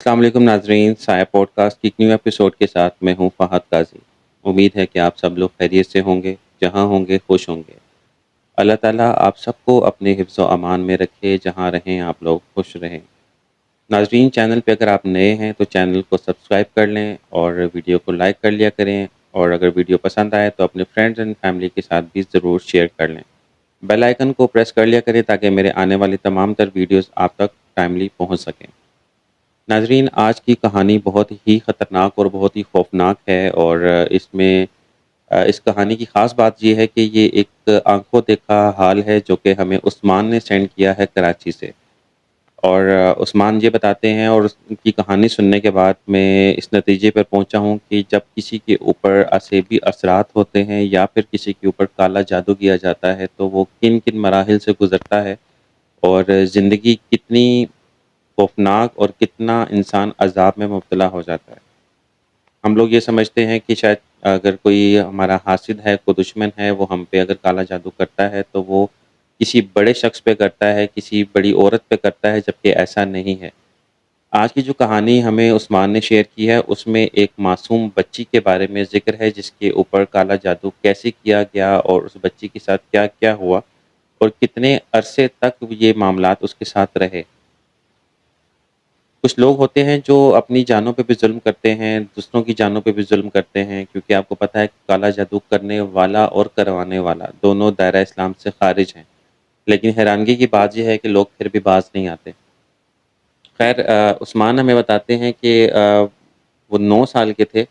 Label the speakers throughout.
Speaker 1: السلام علیکم ناظرین، سایہ پوڈ کاسٹ کی ایک نیو ایپیسوڈ کے ساتھ میں ہوں فہد قاضی۔ امید ہے کہ آپ سب لوگ خیریت سے ہوں گے، جہاں ہوں گے خوش ہوں گے۔ اللہ تعالیٰ آپ سب کو اپنے حفظ و امان میں رکھے، جہاں رہیں آپ لوگ خوش رہیں۔ ناظرین، چینل پہ اگر آپ نئے ہیں تو چینل کو سبسکرائب کر لیں اور ویڈیو کو لائک کر لیا کریں، اور اگر ویڈیو پسند آئے تو اپنے فرینڈز اینڈ فیملی کے ساتھ بھی ضرور شیئر کر لیں۔ بیل آئیکن کو پریس کر لیا کریں تاکہ میرے آنے والی تمام تر ویڈیوز آپ تک ٹائملی پہنچ سکیں۔ ناظرین، آج کی کہانی بہت ہی خطرناک اور بہت ہی خوفناک ہے، اور اس کہانی کی خاص بات یہ ہے کہ یہ ایک آنکھوں دیکھا حال ہے جو کہ ہمیں عثمان نے سینڈ کیا ہے کراچی سے۔ اور عثمان یہ بتاتے ہیں، اور ان کی کہانی سننے کے بعد میں اس نتیجے پر پہنچا ہوں کہ جب کسی کے اوپر عصبی اثرات ہوتے ہیں یا پھر کسی کے اوپر کالا جادو کیا جاتا ہے تو وہ کن کن مراحل سے گزرتا ہے، اور زندگی کتنی خوفناک اور کتنا انسان عذاب میں مبتلا ہو جاتا ہے۔ ہم لوگ یہ سمجھتے ہیں کہ شاید اگر کوئی ہمارا حاسد ہے، کوئی دشمن ہے، وہ ہم پہ اگر کالا جادو کرتا ہے تو وہ کسی بڑے شخص پہ کرتا ہے، کسی بڑی عورت پہ کرتا ہے، جبکہ ایسا نہیں ہے۔ آج کی جو کہانی ہمیں عثمان نے شیئر کی ہے، اس میں ایک معصوم بچی کے بارے میں ذکر ہے جس کے اوپر کالا جادو کیسے کیا گیا، اور اس بچی کے ساتھ کیا کیا ہوا، اور کتنے عرصے تک یہ معاملات اس کے ساتھ رہے۔ کچھ لوگ ہوتے ہیں جو اپنی جانوں پہ بھی ظلم کرتے ہیں، دوسروں کی جانوں پہ بھی ظلم کرتے ہیں، کیونکہ آپ کو پتہ ہے کہ کالا جادو کرنے والا اور کروانے والا دونوں دائرہ اسلام سے خارج ہیں، لیکن حیرانگی کی بات یہ ہے کہ لوگ پھر بھی باز نہیں آتے۔ خیر، عثمان ہمیں بتاتے ہیں کہ وہ 9 سال کے تھے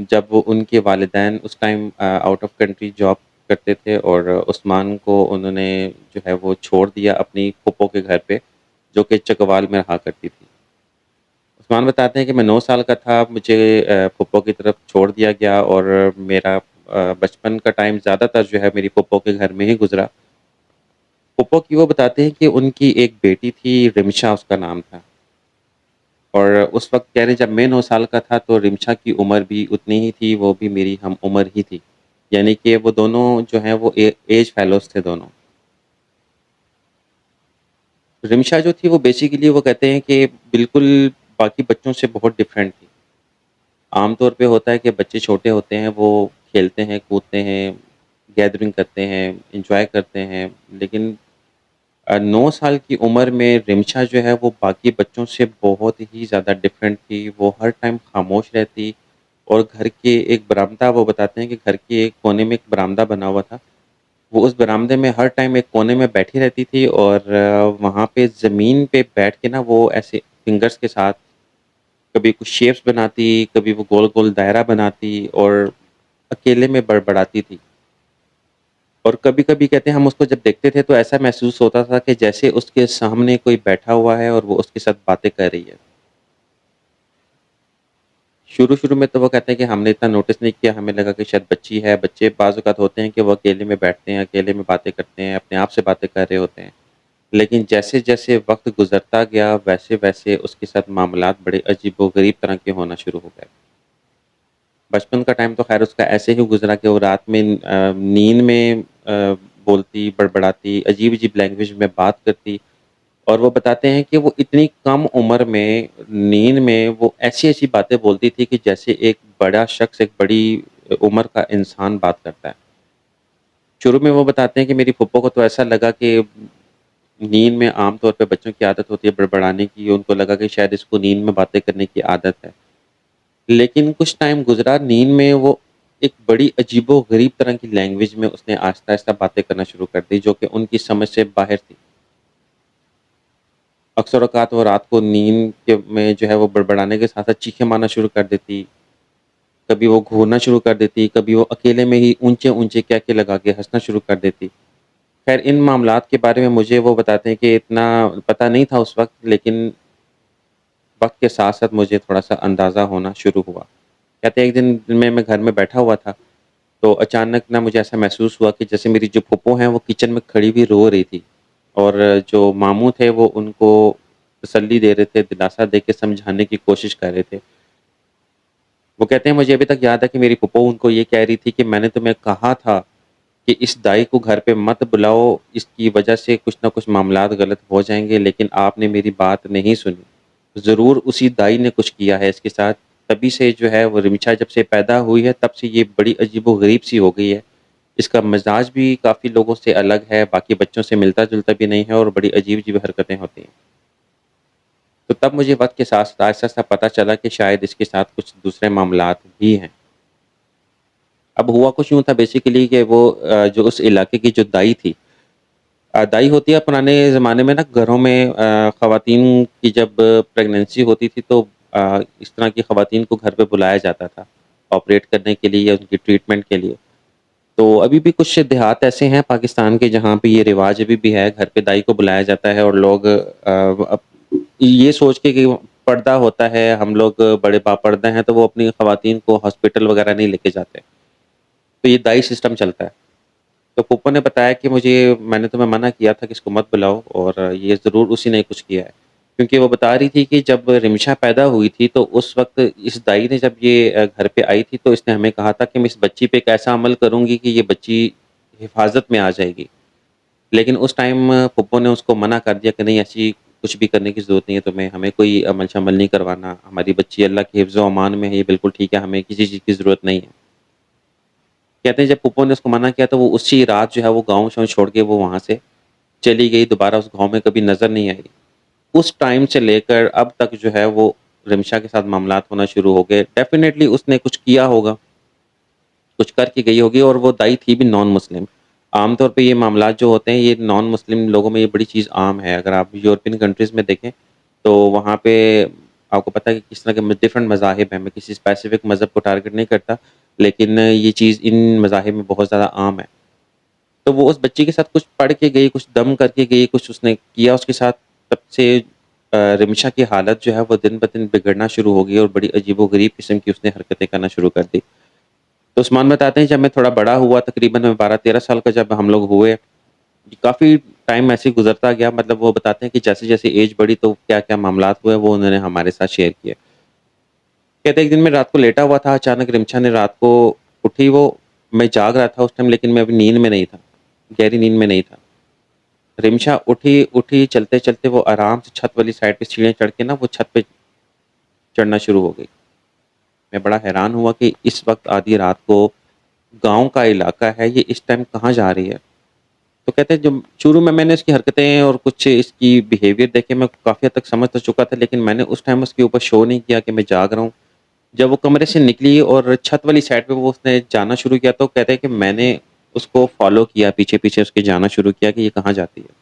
Speaker 1: جب وہ ان کے والدین اس time out of country job کرتے تھے، اور عثمان کو انہوں نے جو ہے وہ چھوڑ دیا اپنی پھپھو کے گھر پہ، جو کہ چکوال میں رہا کرتی تھی۔ عثمان بتاتے ہیں کہ میں 9 سال کا تھا، مجھے پھپھو کی طرف چھوڑ دیا گیا، اور میرا بچپن کا ٹائم زیادہ تر جو ہے میری پھپھو کے گھر میں ہی گزرا۔ پھپھو کی وہ بتاتے ہیں کہ ان کی ایک بیٹی تھی، رمشا اس کا نام تھا، اور اس وقت کہہ رہے ہیں جب میں 9 سال کا تھا تو رمشا کی عمر بھی اتنی ہی تھی، وہ بھی میری ہم عمر ہی تھی، یعنی کہ وہ دونوں جو ہیں وہ ایج فیلوز تھے دونوں۔ رمشا جو تھی وہ بیسیکلی وہ کہتے ہیں کہ بالکل باقی بچوں سے بہت ڈفرینٹ تھی۔ عام طور پہ ہوتا ہے کہ بچے چھوٹے ہوتے ہیں، وہ کھیلتے ہیں، کودتے ہیں، گیدرنگ کرتے ہیں، انجوائے کرتے ہیں، لیکن 9 سال کی عمر میں رمشا جو ہے وہ باقی بچوں سے بہت ہی زیادہ ڈفرینٹ تھی۔ وہ ہر ٹائم خاموش رہتی، اور گھر کے ایک برآمدہ، وہ بتاتے ہیں کہ گھر کے ایک کونے میں ایک برآمدہ بنا ہوا تھا، وہ اس برآمدے میں ہر ٹائم ایک کونے میں بیٹھی رہتی تھی، اور وہاں پہ زمین پہ بیٹھ کے نا وہ ایسے فنگرز کے ساتھ کبھی کچھ شیپس بناتی، کبھی وہ گول گول دائرہ بناتی، اور اکیلے میں بڑبڑاتی تھی۔ اور کبھی کبھی کہتے ہیں ہم اس کو جب دیکھتے تھے تو ایسا محسوس ہوتا تھا کہ جیسے اس کے سامنے کوئی بیٹھا ہوا ہے اور وہ اس کے ساتھ باتیں کر رہی ہے۔ شروع میں تو وہ کہتے ہیں کہ ہم نے اتنا نوٹس نہیں کیا، ہمیں لگا کہ شاید بچی ہے، بچے بعض اوقات ہوتے ہیں کہ وہ اکیلے میں بیٹھتے ہیں، اکیلے میں باتیں کرتے ہیں، اپنے آپ سے باتیں کر رہے ہوتے ہیں، لیکن جیسے جیسے وقت گزرتا گیا ویسے ویسے اس کے ساتھ معاملات بڑے عجیب و غریب طرح کے ہونا شروع ہو گئے۔ بچپن کا ٹائم تو خیر اس کا ایسے ہی گزرا کہ وہ رات میں نیند میں بولتی، بڑبڑاتی، عجیب عجیب لینگویج میں بات کرتی، اور وہ بتاتے ہیں کہ وہ اتنی کم عمر میں نیند میں وہ ایسی ایسی باتیں بولتی تھی کہ جیسے ایک بڑا شخص، ایک بڑی عمر کا انسان بات کرتا ہے۔ شروع میں وہ بتاتے ہیں کہ میری پھپھو کو تو ایسا لگا کہ نیند میں عام طور پہ بچوں کی عادت ہوتی ہے بڑبڑانے کی، ان کو لگا کہ شاید اس کو نیند میں باتیں کرنے کی عادت ہے، لیکن کچھ ٹائم گزرا، نیند میں وہ ایک بڑی عجیب و غریب طرح کی لینگویج میں اس نے آہستہ آہستہ باتیں کرنا شروع کر دی جو کہ ان کی سمجھ سے باہر تھی۔ اکثر اوقات وہ رات کو نیند میں جو ہے وہ بڑبڑانے کے ساتھ ساتھ چیخیں مارنا شروع کر دیتی، کبھی وہ گھورنا شروع کر دیتی، کبھی وہ اکیلے میں ہی اونچے اونچے کہکے لگا کے ہنسنا شروع کر دیتی۔ خیر، ان معاملات کے بارے میں مجھے وہ بتاتے ہیں کہ اتنا پتہ نہیں تھا اس وقت، لیکن وقت کے ساتھ ساتھ مجھے تھوڑا سا اندازہ ہونا شروع ہوا۔ کہتے ہیں ایک دن میں گھر میں بیٹھا ہوا تھا تو اچانک نہ مجھے ایسا محسوس ہوا کہ جیسے میری جو پھپھو ہیں وہ کچن میں کھڑی ہوئی رو رہی تھی، اور جو ماموں تھے وہ ان کو تسلی دے رہے تھے، دلاسا دے کے سمجھانے کی کوشش کر رہے تھے۔ وہ کہتے ہیں مجھے ابھی تک یاد ہے کہ میری پھپھو ان کو یہ کہہ رہی تھی کہ میں نے تمہیں کہا تھا کہ اس دائی کو گھر پہ مت بلاؤ، اس کی وجہ سے کچھ نہ کچھ معاملات غلط ہو جائیں گے، لیکن آپ نے میری بات نہیں سنی۔ ضرور اسی دائی نے کچھ کیا ہے اس کے ساتھ، تبھی سے جو ہے وہ رمشا جب سے پیدا ہوئی ہے تب سے یہ بڑی عجیب و غریب سی ہو گئی ہے۔ اس کا مزاج بھی کافی لوگوں سے الگ ہے، باقی بچوں سے ملتا جلتا بھی نہیں ہے اور بڑی عجیب عجیب حرکتیں ہوتی ہیں۔ تو تب مجھے وقت کے ساتھ ساتھ آہستہ آہستہ پتہ چلا کہ شاید اس کے ساتھ کچھ دوسرے معاملات بھی ہیں۔ اب ہوا کچھ یوں تھا بیسیکلی کہ وہ جو اس علاقے کی جو دائی تھی، دائی ہوتی ہے پرانے زمانے میں نا گھروں میں خواتین کی جب پریگننسی ہوتی تھی تو اس طرح کی خواتین کو گھر پہ بلایا جاتا تھا آپریٹ کرنے کے لیے یا ان کی ٹریٹمنٹ کے لیے۔ تو ابھی بھی کچھ دیہات ایسے ہیں پاکستان کے جہاں پہ یہ رواج ابھی بھی ہے، گھر پہ دائی کو بلایا جاتا ہے اور لوگ یہ سوچ کے کہ پردہ ہوتا ہے، ہم لوگ بڑے باپردہ ہیں تو وہ اپنی خواتین کو ہاسپٹل وغیرہ نہیں لے کے جاتے، تو یہ دائی سسٹم چلتا ہے۔ تو پھپھو نے بتایا کہ میں نے تمہیں منع کیا تھا کہ اس کو مت بلاؤ، اور یہ ضرور اسی نے کچھ کیا ہے، کیونکہ وہ بتا رہی تھی کہ جب رمشا پیدا ہوئی تھی تو اس وقت اس دائی نے جب یہ گھر پہ آئی تھی تو اس نے ہمیں کہا تھا کہ میں اس بچی پہ ایک ایسا عمل کروں گی کہ یہ بچی حفاظت میں آ جائے گی، لیکن اس ٹائم پھپھو نے اس کو منع کر دیا کہ نہیں، ایسی کچھ بھی کرنے کی ضرورت نہیں ہے تمہیں، ہمیں کوئی عمل شمل نہیں کروانا، ہماری بچی اللہ کے حفظ و امان میں ہے، یہ بالکل ٹھیک ہے، ہمیں کسی چیز کی ضرورت نہیں ہے۔ کہتے ہیں جب پھپھو نے اس کو منع کیا تو وہ اسی رات جو ہے وہ گاؤں شاؤں چھوڑ کے وہ وہاں سے چلی گئی، دوبارہ اس گاؤں میں کبھی نظر نہیں آئی۔ اس ٹائم سے لے کر اب تک جو ہے وہ رمشا کے ساتھ معاملات ہونا شروع ہو گئے۔ ڈیفینیٹلی اس نے کچھ کیا ہوگا، کچھ کر کے گئی ہوگی، اور وہ دائی تھی بھی نان مسلم۔ عام طور پہ یہ معاملات جو ہوتے ہیں یہ نان مسلم لوگوں میں یہ بڑی چیز عام ہے۔ اگر آپ یورپین کنٹریز میں دیکھیں تو وہاں پہ آپ کو پتہ ہے کہ کس طرح کے ڈفرینٹ مذاہب ہیں، میں کسی اسپیسیفک مذہب کو ٹارگٹ نہیں کرتا، لیکن یہ چیز ان مذاہب میں بہت زیادہ عام ہے۔ تو وہ اس بچی کے ساتھ کچھ پڑھ کے گئی، کچھ دم کر کے گئی، کچھ اس نے کیا اس کے ساتھ، تب سے رمشا کی حالت جو ہے وہ دن بدن بگڑنا شروع ہو گئی اور بڑی عجیب و غریب قسم کی اس نے حرکتیں کرنا شروع کر دی۔ تو عثمان بتاتے ہیں جب میں تھوڑا بڑا ہوا، تقریباً میں 12-13 سال کا جب ہم لوگ ہوئے، کافی ٹائم ایسے ہی گزرتا گیا، مطلب وہ بتاتے ہیں کہ جیسے جیسے ایج بڑھی تو کیا کیا معاملات ہوئے وہ انہوں نے ہمارے ساتھ شیئر کیے۔ کہتے ہیں ایک دن میں رات کو لیٹا ہوا تھا، اچانک رمشا نے رات کو اٹھی، میں جاگ رہا تھا اس ٹائم لیکن میں ابھی نیند میں نہیں تھا، گہری نیند میں نہیں تھا۔ رمشا اٹھی چلتے چلتے وہ آرام سے چھت والی سائڈ پہ سیڑھیاں چڑھ کے نا وہ چھت پہ چڑھنا شروع ہو گئی۔ میں بڑا حیران ہوا کہ اس وقت آدھی رات کو گاؤں کا علاقہ ہے، یہ اس ٹائم کہاں جا رہی ہے؟ تو کہتے ہیں جب شروع میں نے اس کی حرکتیں اور کچھ اس کی بیہیویئر دیکھے میں کافی حد تک سمجھ تو چکا تھا، لیکن میں نے اس ٹائم اس کے اوپر شو نہیں کیا کہ میں جاگ رہا ہوں۔ جب وہ کمرے سے نکلی اور چھت والی سائڈ پہ وہ اس نے جانا شروع کیا تو کہتے ہیں کہ میں نے اس کو فالو کیا، پیچھے پیچھے اس کے جانا شروع کیا کہ یہ کہاں جاتی ہے۔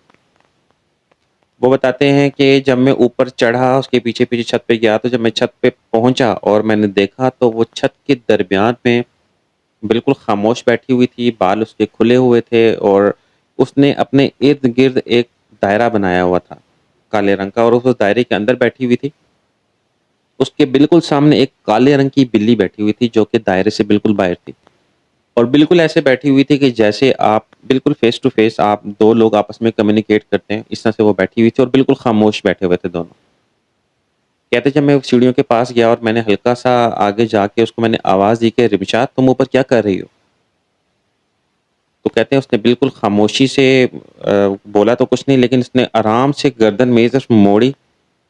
Speaker 1: وہ بتاتے ہیں کہ جب میں اوپر چڑھا اس کے پیچھے پیچھے چھت پہ گیا تو جب میں چھت پہ پہنچا اور میں نے دیکھا تو وہ چھت کے درمیان میں بالکل خاموش بیٹھی ہوئی تھی، بال اس کے کھلے ہوئے تھے اور اس نے اپنے ارد گرد ایک دائرہ بنایا ہوا تھا کالے رنگ کا، اور اس دائرے کے اندر بیٹھی ہوئی تھی۔ اس کے بالکل سامنے ایک کالے رنگ کی بلی بیٹھی ہوئی تھی جو کہ دائرے سے بالکل باہر تھی، اور بالکل ایسے بیٹھی ہوئی تھی کہ جیسے آپ بالکل فیس ٹو فیس آپ دو لوگ آپس میں کمیونیکیٹ کرتے ہیں، اس طرح سے وہ بیٹھی ہوئی تھی اور بالکل خاموش بیٹھے ہوئے تھے دونوں۔ کہتے جب میں سیڑھیوں کے پاس گیا اور میں نے ہلکا سا آگے جا کے اس کو میں نے آواز دی کہ رمشا تم اوپر کیا کر رہی ہو؟ تو کہتے ہیں اس نے بالکل خاموشی سے بولا تو کچھ نہیں، لیکن اس نے آرام سے گردن میری طرف موڑی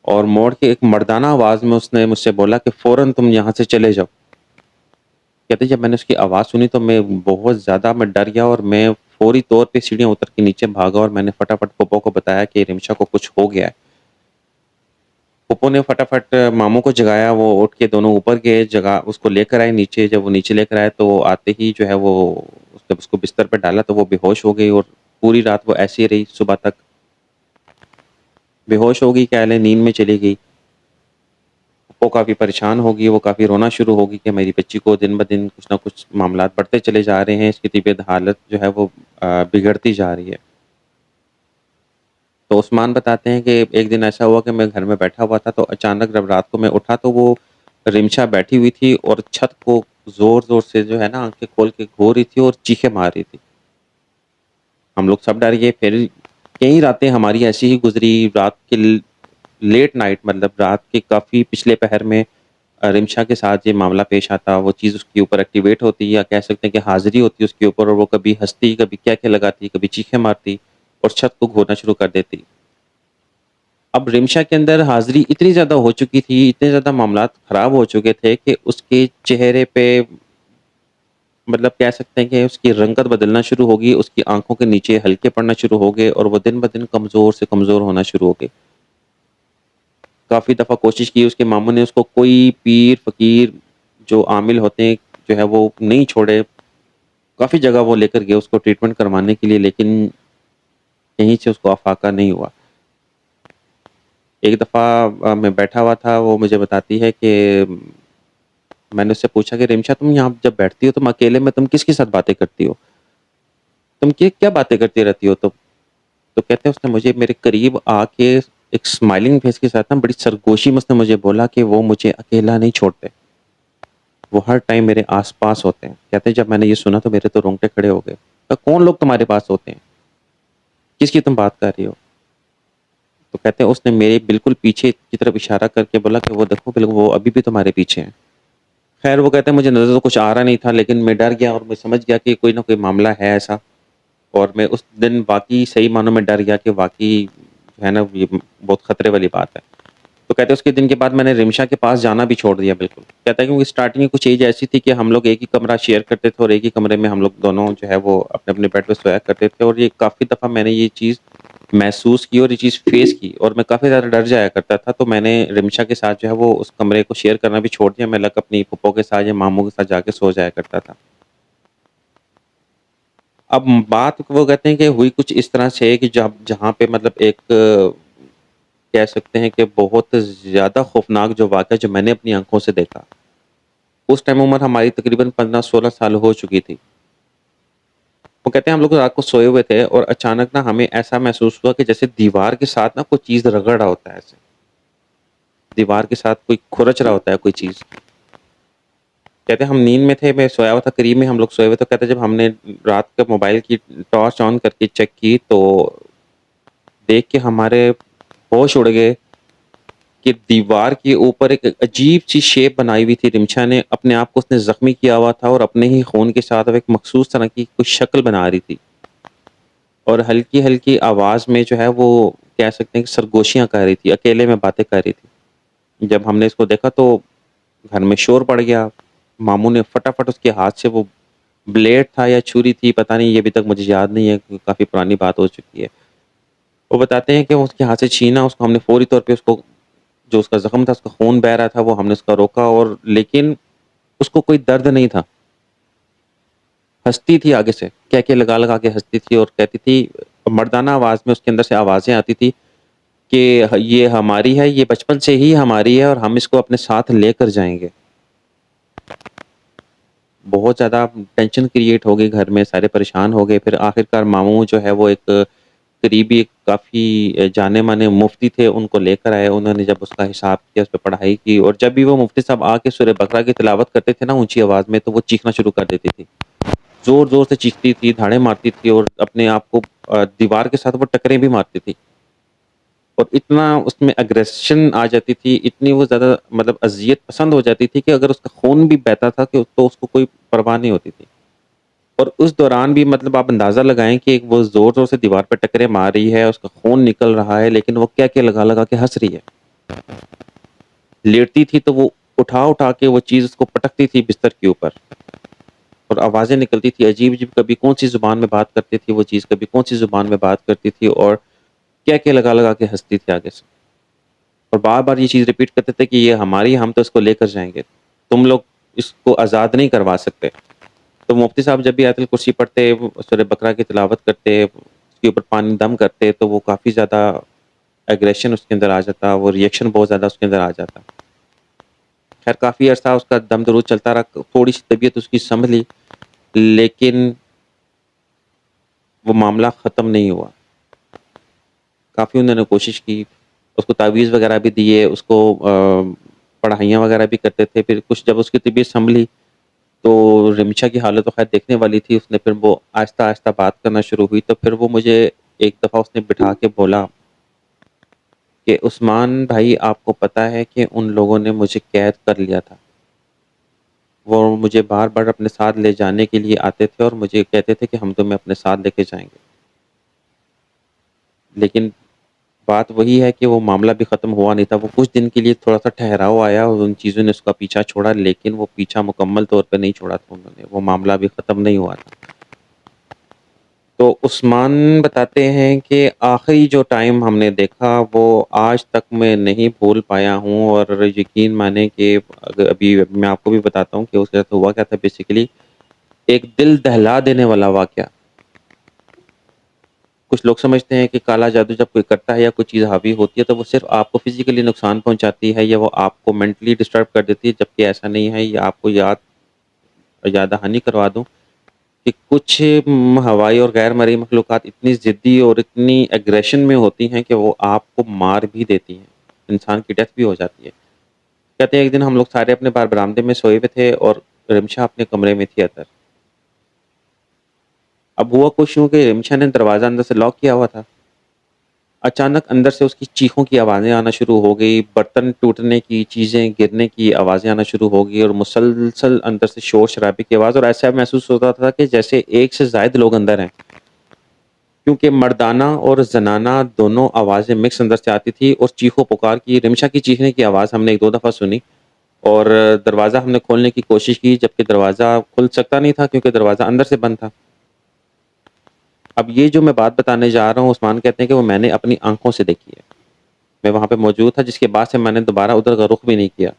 Speaker 1: اور موڑ کے ایک مردانہ آواز میں اس نے مجھ سے بولا کہ فوراً تم یہاں سے چلے جاؤ۔ کہتے جب میں نے اس کی آواز سنی تو میں بہت زیادہ ڈر گیا اور میں فوری طور پہ سیڑھیاں اتر کے نیچے بھاگا اور میں نے فٹافٹ پھپھو کو بتایا کہ رمشا کو کچھ ہو گیا ہے۔ پھپھو نے فٹافٹ ماموں کو جگایا، وہ اٹھ کے دونوں اوپر گئے، جگہ اس کو لے کر آئے نیچے۔ جب وہ نیچے لے کر آئے تو وہ آتے ہی جو ہے وہ جب اس کو بستر پہ ڈالا تو وہ بے ہوش ہو گئی اور پوری رات وہ ایسی ہی رہی، صبح تک بے ہوش ہو گئی، کہہ لیں نیند میں چلی گئی۔ وہ کافی پریشان ہوگی، وہ کافی رونا شروع ہوگی کہ میری بچی کو دن بدن کچھ نہ کچھ معاملات بڑھتے چلے جا رہے ہیں، اس کی طبیعت حالت جو ہے وہ بگڑتی جا رہی ہے۔ تو عثمان بتاتے ہیں کہ ایک دن ایسا ہوا کہ میں گھر میں بیٹھا ہوا تھا تو اچانک جب رات کو میں اٹھا تو وہ رمشا بیٹھی ہوئی تھی اور چھت کو زور زور سے جو ہے نا آنکھیں کھول کے گھو رہی تھی اور چیخیں مار رہی تھی۔ ہم لوگ سب ڈر گئے، پھر کئی راتیں ہماری ایسی ہی گزری، رات کے لیٹ نائٹ مطلب رات کے کافی پچھلے پہر میں رمشا کے ساتھ یہ معاملہ پیش آتا، وہ چیز اس کے اوپر ایکٹیویٹ ہوتی یا کہہ سکتے ہیں کہ حاضری ہوتی اس کے اوپر، اور وہ کبھی ہنستی، کبھی کیا لگاتی، کبھی چیخیں مارتی اور چھت کو گھونا شروع کر دیتی۔ اب رمشا کے اندر حاضری اتنی زیادہ ہو چکی تھی، اتنے زیادہ معاملات خراب ہو چکے تھے کہ اس کے چہرے پہ مطلب کہہ سکتے ہیں کہ اس کی رنگت بدلنا شروع ہوگی، اس کی آنکھوں کے نیچے ہلکے پڑنا شروع ہو گئے اور وہ دن بدن کمزور سے کمزور ہونا شروع ہو گئے۔ کافی دفعہ کوشش کی اس کے ماموں نے، اس کو کوئی پیر فقیر جو عامل ہوتے ہیں جو ہے وہ نہیں چھوڑے، کافی جگہ وہ لے کر گئے اس کو ٹریٹمنٹ کروانے کے لیے، لیکن کہیں سے اس کو افاقہ نہیں ہوا۔ ایک دفعہ میں بیٹھا ہوا تھا، وہ مجھے بتاتی ہے کہ میں نے اس سے پوچھا کہ رمشا تم یہاں جب بیٹھتی ہو تم اکیلے میں تم کس کے ساتھ باتیں کرتی ہو، تم کیا باتیں کرتی رہتی ہو؟ تو کہتے ہیں اس نے مجھے میرے قریب آ کے ایک اسمائلنگ فیس کے ساتھ نا بڑی سرگوشی میں اس نے مجھے بولا کہ وہ مجھے اکیلا نہیں چھوڑتے، وہ ہر ٹائم میرے آس پاس ہوتے ہیں۔ کہتے ہیں جب میں نے یہ سنا تو میرے تو رونگٹے کھڑے ہو گئے۔ کہا کون لوگ تمہارے پاس ہوتے ہیں، کس کی تم بات کر رہی ہو؟ تو کہتے ہیں اس نے میرے بالکل پیچھے کی طرف اشارہ کر کے بولا کہ وہ دیکھو بالکل وہ ابھی بھی تمہارے پیچھے ہیں۔ خیر وہ کہتے ہیں مجھے نظر تو کچھ آ رہا نہیں تھا، لیکن میں ڈر گیا اور میں سمجھ گیا کہ کوئی نہ کوئی معاملہ ہے ایسا، اور میں اس دن واقعی صحیح معنوں میں ڈر گیا کہ واقعی جو ہے نا یہ بہت خطرے والی بات ہے۔ تو کہتے ہیں اس کے دن کے بعد میں نے رمشا کے پاس جانا بھی چھوڑ دیا بالکل۔ کہتا ہے کیونکہ اسٹارٹنگ میں کچھ ایج ایسی تھی کہ ہم لوگ ایک ہی کمرہ شیئر کرتے تھے اور ایک ہی کمرے میں ہم لوگ دونوں جو ہے وہ اپنے اپنے بیڈ پہ سویا کرتے تھے، اور یہ کافی دفعہ میں نے یہ چیز محسوس کی اور یہ چیز فیس کی، اور میں کافی زیادہ ڈر جایا کرتا تھا۔ تو میں نے رمشا کے ساتھ جو ہے وہ اس کمرے کو شیئر کرنا بھی چھوڑ دیا، میں لگ اپنی پھپھو کے ساتھ یا ماموں کے ساتھ جا کے سو جایا کرتا تھا۔ اب بات وہ کہتے ہیں کہ ہوئی کچھ اس طرح سے کہ جہاں پہ مطلب ایک کہہ سکتے ہیں کہ بہت زیادہ خوفناک جو واقعہ جو میں نے اپنی آنکھوں سے دیکھا، اس ٹائم عمر ہماری تقریباً 15-16 سال ہو چکی تھی۔ وہ کہتے ہیں ہم لوگ رات کو سوئے ہوئے تھے اور اچانک نا ہمیں ایسا محسوس ہوا کہ جیسے دیوار کے ساتھ نا کوئی چیز رگڑ رہا ہوتا ہے، ایسے دیوار کے ساتھ کوئی کھرچ رہا ہوتا ہے کوئی چیز۔ کہتے ہیں ہم نیند میں تھے، میں سویا ہوا تھا، قریب میں ہم لوگ سوئے ہوئے، تو کہتے ہیں جب ہم نے رات کے موبائل کی ٹارچ آن کر کے چیک کی تو دیکھ کے ہمارے ہوش اڑ گئے کہ دیوار کے اوپر ایک عجیب سی شیپ بنائی ہوئی تھی۔ رمشا نے اپنے آپ کو اس نے زخمی کیا ہوا تھا اور اپنے ہی خون کے ساتھ ایک مخصوص طرح کی کوئی شکل بنا رہی تھی، اور ہلکی ہلکی آواز میں جو ہے وہ کہہ سکتے ہیں کہ سرگوشیاں کر رہی تھی، اکیلے میں باتیں کر رہی تھی۔ جب ہم نے اس کو دیکھا تو گھر میں شور پڑ گیا، ماموں نے فٹافٹ اس کے ہاتھ سے وہ بلیڈ تھا یا چھری تھی پتہ نہیں، یہ ابھی تک مجھے یاد نہیں ہے، کافی پرانی بات ہو چکی ہے، وہ بتاتے ہیں کہ اس کے ہاتھ سے چھینا، اس کو ہم نے فوری طور پہ اس کو جو اس کا زخم تھا، اس کا خون بہ رہا تھا، وہ ہم نے اس کا روکا، اور لیکن اس کو کوئی درد نہیں تھا، ہنستی تھی آگے سے، کہہ لگا لگا کے ہنستی تھی اور کہتی تھی مردانہ آواز میں، اس کے اندر سے آوازیں آتی تھی کہ یہ ہماری ہے، یہ بچپن سے ہی ہماری ہے اور ہم اس کو اپنے ساتھ لے کر جائیں گے۔ بہت زیادہ ٹینشن کریٹ ہو گئی گھر میں، سارے پریشان ہو گئے۔ پھر آخرکار ماموں جو ہے وہ ایک قریبی کافی جانے مانے مفتی تھے، ان کو لے کر آئے، انہوں نے جب اس کا حساب کیا، اس پہ پڑھائی کی، اور جب بھی وہ مفتی صاحب آ کے سورہ بقرہ کی تلاوت کرتے تھے نا اونچی آواز میں، تو وہ چیخنا شروع کر دیتی تھی، زور زور سے چیختی تھی، دھاڑے مارتی تھی، اور اپنے آپ کو دیوار کے ساتھ وہ ٹکریں بھی مارتی تھی، اور اتنا اس میں اگریشن آ جاتی تھی، اتنی وہ زیادہ مطلب اذیت پسند ہو جاتی تھی کہ اگر اس کا خون بھی بہتا تھا کہ تو اس کو کوئی پرواہ نہیں ہوتی تھی۔ اور اس دوران بھی مطلب آپ اندازہ لگائیں کہ وہ زور زور سے دیوار پہ ٹکرے مار رہی ہے، اس کا خون نکل رہا ہے، لیکن وہ کیا لگا لگا کے ہنس رہی ہے۔ لیٹتی تھی تو وہ اٹھا اٹھا کے وہ چیز اس کو پٹکتی تھی بستر کے اوپر، اور آوازیں نکلتی تھی عجیب عجیب، کبھی کون سی زبان میں بات کرتی تھی وہ چیز، کبھی کون سی زبان میں بات کرتی تھی، اور کیا لگا لگا کے ہنستی تھی آگے سے، اور بار بار یہ چیز ریپیٹ کرتے تھے کہ یہ ہماری، ہم تو اس کو لے کر جائیں گے، تم لوگ اس کو آزاد نہیں کروا سکتے۔ تو مفتی صاحب جب بھی آیت الکرسی پڑھتے، سورہ بقرہ کی تلاوت کرتے، اس کے اوپر پانی دم کرتے، تو وہ کافی زیادہ ایگریشن اس کے اندر آ جاتا، وہ ری ایکشن بہت زیادہ اس کے اندر آ جاتا۔ خیر کافی عرصہ اس کا دم درود چلتا رہا، تھوڑی سی طبیعت اس کی سنبھلی، لیکن وہ معاملہ ختم نہیں ہوا۔ کافی انہوں نے کوشش کی، اس کو تعویذ وغیرہ بھی دیے، اس کو پڑھائیاں وغیرہ بھی کرتے تھے۔ پھر کچھ جب اس کی طبیعت سنبھلی تو رمشا کی حالت تو خیر دیکھنے والی تھی، اس نے پھر وہ آہستہ آہستہ بات کرنا شروع ہوئی، تو پھر وہ مجھے ایک دفعہ اس نے بٹھا کے بولا کہ عثمان بھائی آپ کو پتہ ہے کہ ان لوگوں نے مجھے قید کر لیا تھا، وہ مجھے بار بار اپنے ساتھ لے جانے کے لیے آتے تھے اور مجھے کہتے تھے کہ ہم تمہیں اپنے ساتھ لے کے جائیں گے، لیکن بات وہی ہے کہ وہ معاملہ بھی ختم ہوا نہیں تھا، وہ کچھ دن کے لیے تھوڑا سا ٹھہراؤ آیا اور ان چیزوں نے اس کا پیچھا چھوڑا، لیکن وہ پیچھا مکمل طور پہ نہیں چھوڑا تھا انہوں نے، وہ معاملہ بھی ختم نہیں ہوا تھا۔ تو عثمان بتاتے ہیں کہ آخری جو ٹائم ہم نے دیکھا وہ آج تک میں نہیں بھول پایا ہوں، اور یقین مانیں کہ ابھی میں آپ کو بھی بتاتا ہوں کہ اس کے ساتھ ہوا کیا تھا۔ بیسیکلی ایک دل دہلا دینے والا واقعہ۔ کچھ لوگ سمجھتے ہیں کہ کالا جادو جب کوئی کرتا ہے یا کوئی چیز حاوی ہوتی ہے تو وہ صرف آپ کو فزیکلی نقصان پہنچاتی ہے یا وہ آپ کو مینٹلی ڈسٹرب کر دیتی ہے، جبکہ ایسا نہیں ہے۔ یہ آپ کو یاد دہانی کروا دوں کہ کچھ ہوائی اور غیر مرئی مخلوقات اتنی ضدی اور اتنی ایگریشن میں ہوتی ہیں کہ وہ آپ کو مار بھی دیتی ہیں، انسان کی ڈیتھ بھی ہو جاتی ہے۔ کہتے ہیں ایک دن ہم لوگ سارے اپنے بار برآمدے میں سوئے ہوئے تھے اور رمشا اپنے کمرے میں تھی اندر۔ اب ہوا کچھ یوں کہ رمشا نے دروازہ اندر سے لاک کیا ہوا تھا، اچانک اندر سے اس کی چیخوں کی آوازیں آنا شروع ہو گئی، برتن ٹوٹنے کی، چیزیں گرنے کی آوازیں آنا شروع ہو گئی، اور مسلسل اندر سے شور شرابے کی آواز، اور ایسا محسوس ہوتا تھا کہ جیسے ایک سے زائد لوگ اندر ہیں، کیونکہ مردانہ اور زنانہ دونوں آوازیں مکس اندر سے آتی تھی، اور چیخو پکار کی، رمشا کی چیخنے کی آواز ہم نے ایک دو دفعہ سنی، اور دروازہ ہم نے کھولنے کی کوشش کی، جبکہ دروازہ کھل سکتا نہیں تھا کیونکہ دروازہ اندر سے بند تھا۔ اب یہ جو میں بات بتانے جا رہا ہوں، عثمان کہتے ہیں کہ وہ میں نے اپنی آنکھوں سے دیکھی ہے، میں وہاں پہ موجود تھا، جس کے بعد سے میں نے دوبارہ ادھر کا رخ بھی نہیں کیا۔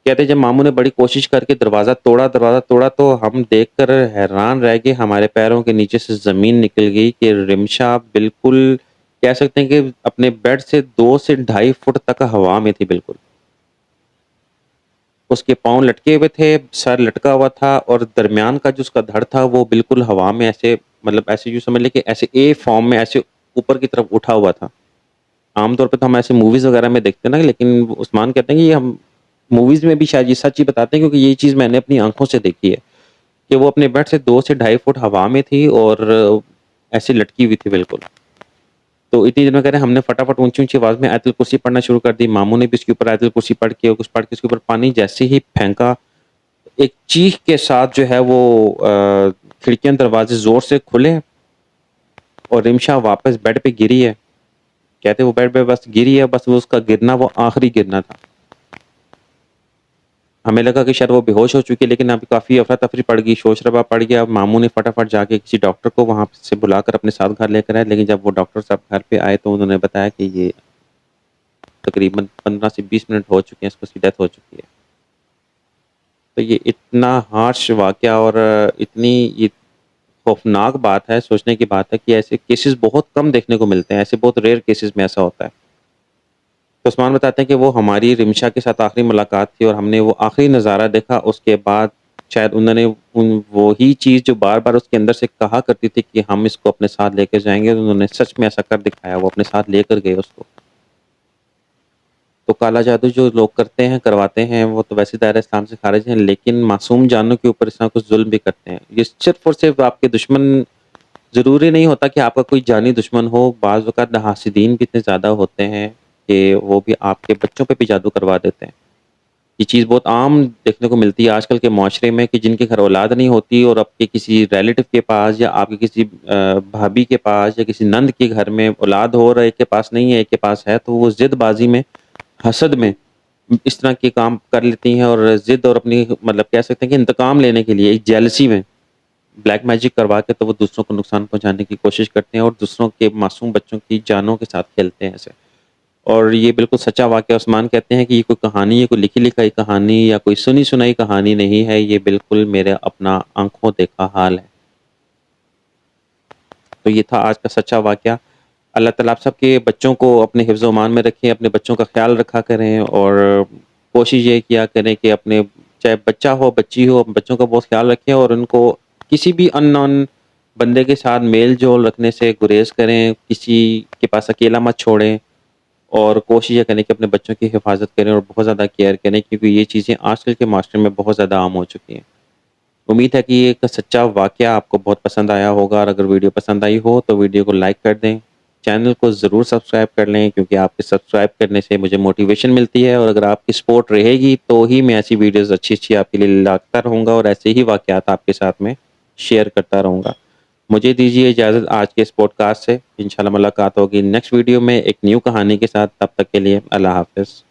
Speaker 1: کہتے ہیں جب ماموں نے بڑی کوشش کر کے دروازہ توڑا تو ہم دیکھ کر حیران رہ گئے، ہمارے پیروں کے نیچے سے زمین نکل گئی کہ رمشا بالکل کہہ سکتے ہیں کہ اپنے بیڈ سے 2 سے 2.5 فٹ تک ہوا میں تھی بالکل۔ اس کے پاؤں لٹکے ہوئے تھے، سر لٹکا ہوا تھا، اور درمیان کا جو اس کا دھڑ تھا وہ بالکل ہوا میں ایسے، مطلب ایسے یوں سمجھ لے کہ ایسے اے فارم میں ایسے اوپر کی طرف اٹھا ہوا تھا۔ عام طور پہ تو ہم ایسے موویز وغیرہ میں دیکھتے ہیں نا، لیکن عثمان کہتے ہیں کہ یہ ہم موویز میں بھی شاید یہ سچ ہی بتاتے ہیں، کیونکہ یہ چیز میں نے اپنی آنکھوں سے دیکھی ہے کہ وہ اپنے بیڈ سے 2 سے 2.5 فٹ ہوا میں تھی اور ایسے لٹکی ہوئی تھی بالکل۔ تو اتنی دیر میں کہہ رہے ہیں ہم نے فٹافٹ اونچی اونچی آواز میں آیت الکرسی پڑھنا شروع کر دی، ماموں نے بھی اس کے اوپر آیت الکرسی پڑھ کے اور کچھ پڑھ کے اس کے اوپر پانی جیسے ہی پھینکا، ایک چیخ کے ساتھ جو ہے وہ کھڑکیاں دروازے زور سے کھلے اور رمشا واپس بیڈ پہ گری ہے۔ کہتے وہ بیڈ پہ بس گری ہے، بس وہ اس کا گرنا وہ آخری گرنا تھا۔ ہمیں لگا کہ شاید وہ بے ہوش ہو چکی ہے، لیکن اب کافی افراتفری پڑ گئی، شور شرابہ پڑ گیا۔ ماموں نے فٹافٹ جا کے کسی ڈاکٹر کو وہاں سے بلا کر اپنے ساتھ گھر لے کر آئے، لیکن جب وہ ڈاکٹر صاحب گھر پہ آئے تو انہوں نے بتایا کہ یہ تقریباً 15 سے 20 منٹ ہو چکے ہیں، اس کو اس کی ڈیتھ ہو چکی ہے۔ تو یہ اتنا ہارش واقعہ اور اتنی یہ خوفناک بات ہے، سوچنے کی بات ہے کہ ایسے کیسز بہت کم دیکھنے کو ملتے ہیں، ایسے بہت ریئر کیسز میں ایسا ہوتا ہے۔ تو عثمان بتاتے ہیں کہ وہ ہماری رمشا کے ساتھ آخری ملاقات تھی اور ہم نے وہ آخری نظارہ دیکھا، اس کے بعد شاید انہوں نے وہی چیز جو بار بار اس کے اندر سے کہا کرتی تھی کہ ہم اس کو اپنے ساتھ لے کے جائیں گے، انہوں نے سچ میں ایسا کر دکھایا، وہ اپنے ساتھ لے کر گئے اس کو۔ تو کالا جادو جو لوگ کرتے ہیں، کرواتے ہیں، وہ تو ویسے دائرہ اسلام سے خارج ہیں، لیکن معصوم جانوں کے اوپر اس طرح کچھ ظلم بھی کرتے ہیں۔ یہ صرف اور صرف آپ کے دشمن، ضروری نہیں ہوتا کہ آپ کا کوئی جانی دشمن ہو، بعض اوقات حاسدین بھی اتنے زیادہ ہوتے ہیں کہ وہ بھی آپ کے بچوں پہ بھی جادو کروا دیتے ہیں۔ یہ چیز بہت عام دیکھنے کو ملتی ہے آج کل کے معاشرے میں کہ جن کے گھر اولاد نہیں ہوتی اور آپ کے کسی ریلیٹو کے پاس یا آپ کے کسی بھابھی کے پاس یا کسی نند کے گھر میں اولاد ہو رہا ہے، ایک کے پاس نہیں ہے ایک کے پاس ہے، تو وہ ضد بازی میں، حسد میں اس طرح کے کام کر لیتی ہیں، اور ضد اور اپنی مطلب کہہ سکتے ہیں کہ انتقام لینے کے لیے ایک جیلسی میں بلیک میجک کروا کے تو وہ دوسروں کو نقصان پہنچانے کی کوشش کرتے ہیں اور دوسروں کے معصوم بچوں کی جانوں کے ساتھ کھیلتے ہیں ایسے۔ اور یہ بالکل سچا واقعہ، عثمان کہتے ہیں کہ یہ کوئی کہانی ہے، کوئی لکھی لکھائی کہانی یا کوئی سنی سنائی کہانی نہیں ہے، یہ بالکل میرے اپنا آنکھوں دیکھا حال ہے۔ تو یہ تھا آج کا سچا واقعہ۔ اللہ تعالیٰ آپ سب کے بچوں کو اپنے حفظ و امان میں رکھیں، اپنے بچوں کا خیال رکھا کریں، اور کوشش یہ کیا کریں کہ اپنے چاہے بچہ ہو بچی ہو، بچوں کا بہت خیال رکھیں اور ان کو کسی بھی ان نون بندے کے ساتھ میل جول رکھنے سے گریز کریں، کسی کے پاس اکیلا مت چھوڑیں، اور کوشش یہ کریں کہ اپنے بچوں کی حفاظت کریں اور بہت زیادہ کیئر کریں، کیونکہ یہ چیزیں آج کل کے معاشرے میں بہت زیادہ عام ہو چکی ہیں۔ امید ہے کہ یہ ایک سچا واقعہ آپ کو بہت پسند آیا ہوگا، اور اگر ویڈیو پسند آئی ہو تو ویڈیو کو لائک کر دیں، چینل کو ضرور سبسکرائب کر لیں، کیونکہ آپ کے سبسکرائب کرنے سے مجھے موٹیویشن ملتی ہے، اور اگر آپ کی سپورٹ رہے گی تو ہی میں ایسی ویڈیوز اچھی اچھی آپ کے لیے لاتا رہوں گا اور ایسے ہی واقعات آپ کے ساتھ میں شیئر کرتا رہوں گا۔ مجھے دیجیے اجازت آج کے اس پوڈ کاسٹ سے. انشاءاللہ ملاقات ہوگی نیکسٹ ویڈیو میں ایک نیو کہانی کے ساتھ. تب تک کے لیے اللہ حافظ.